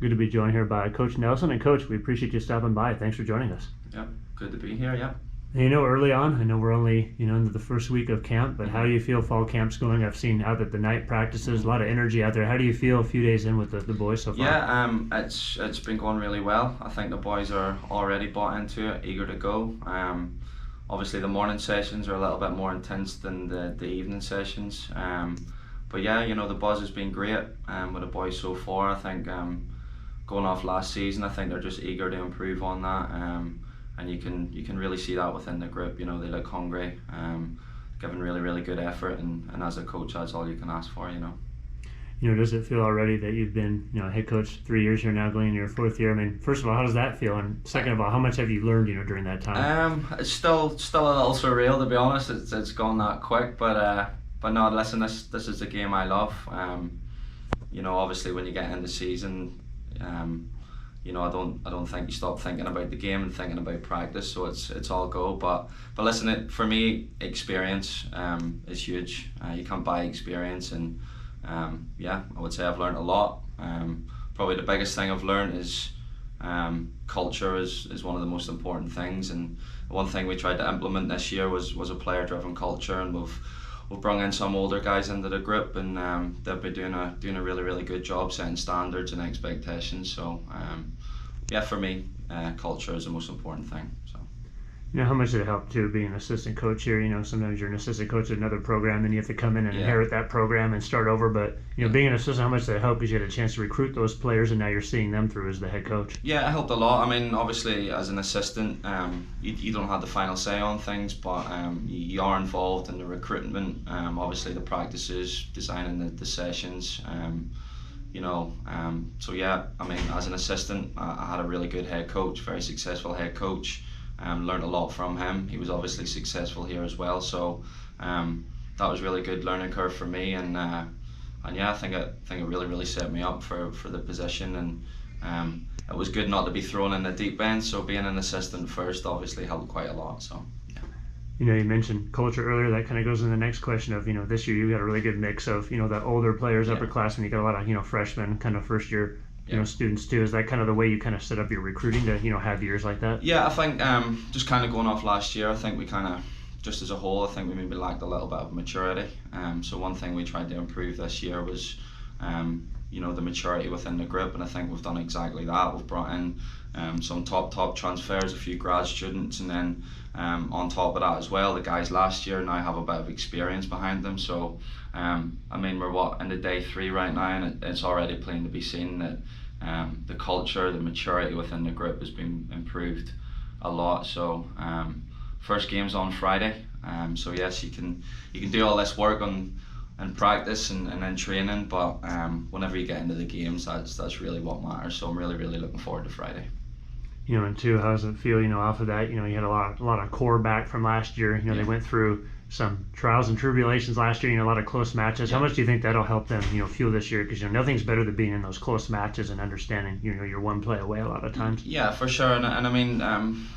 Good to be joined here by Coach Nelson. And Coach, we appreciate you stopping by. Thanks for joining us. Yep, good to be here. Yep. And early on, I know we're only into the first week of camp, but how do you feel fall camp's going? I've seen out at the night practices, a lot of energy out there. How do you feel a few days in with the boys so far? Yeah, it's been going really well. I think the boys are already bought into it, eager to go. Obviously the morning sessions are a little bit more intense than the evening sessions. But yeah, the buzz has been great with the boys so far. I think going off last season, I think they're just eager to improve on that. And you can really see that within the group. They look hungry, giving really good effort, and as a coach, that's all you can ask for. Does it feel already that you've been head coach 3 years here now, going into your fourth year? I mean, first of all, how does that feel? And second of all, how much have you learned during that time? It's still a little surreal, to be honest. It's gone that quick, but no, listen, this is a game I love. Obviously when you get into the season, I don't think you stop thinking about the game and thinking about practice, so it's all go. But listen, for me, experience is huge. You can't buy experience, and I would say I've learned a lot. Probably the biggest thing I've learned is culture is one of the most important things, and one thing we tried to implement this year was a player-driven culture, and we've brought in some older guys into the group, and they've been doing a really good job setting standards and expectations. So for me, culture is the most important thing. So. How much did it help too being an assistant coach here? Sometimes you're an assistant coach at another program, and you have to come in and inherit that program and start over. But being an assistant, how much did it help? Because you had a chance to recruit those players, and now you're seeing them through as the head coach. Yeah, it helped a lot. I mean, obviously, as an assistant, you don't have the final say on things, but you are involved in the recruitment. Obviously, the practices, designing the sessions. So yeah, I mean, as an assistant, I had a really good head coach, very successful head coach. Learned a lot from him. He was obviously successful here as well, so that was really good learning curve for me, and yeah, I think it really set me up for the position, and it was good not to be thrown in the deep end, so being an assistant first obviously helped quite a lot. So yeah. You mentioned culture earlier. That kind of goes into the next question of this year you got a really good mix of the older players, upperclassmen. You got a lot of freshmen, kind of first year students too. Is that kind of the way you kind of set up your recruiting to have years like that? Yeah, I think just kind of going off last year, I think we kind of, just as a whole, I think we maybe lacked a little bit of maturity. So one thing we tried to improve this year was the maturity within the group, and I think we've done exactly that. We've brought in some top transfers, a few grad students, and then on top of that as well, the guys last year now have a bit of experience behind them. So I mean, we're into day 3 right now, and it's already plain to be seen that the culture, the maturity within the group has been improved a lot. So first game's on Friday, so yes, you can do all this work and practice and then training, but whenever you get into the games, that's really what matters. So I'm really looking forward to Friday. And two, how does it feel, off of that? You had a lot of core back from last year. They went through some trials and tribulations last year, a lot of close matches. How much do you think that'll help them, fuel this year? Because nothing's better than being in those close matches and understanding, you're one play away a lot of times. Yeah, for sure. And I mean,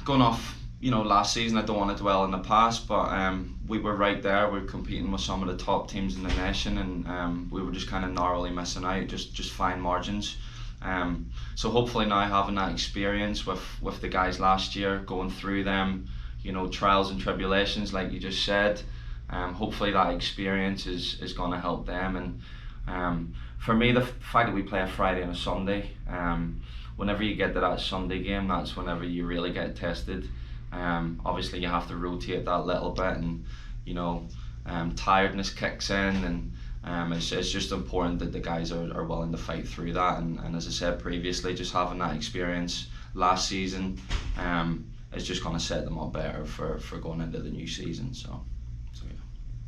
going off, last season, I don't want to dwell in the past, but we were right there. We were competing with some of the top teams in the nation, and we were just kind of narrowly missing out, just fine margins. So hopefully now having that experience with the guys last year, going through them, trials and tribulations like you just said, hopefully that experience is going to help them. And for me, the fact that we play a Friday and a Sunday, whenever you get to that Sunday game, that's whenever you really get tested. Obviously you have to rotate that little bit, and tiredness kicks in, and it's just important that the guys are willing to fight through that, and as I said previously, just having that experience last season is just going to set them up better for going into the new season. So yeah.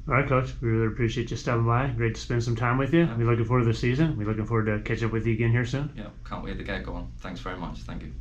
All right, Coach, we really appreciate you stopping by. Great to spend some time with you. We're looking forward to the season. We're looking forward to catch up with you again here soon. Yeah, can't wait to get going. Thanks very much. Thank you.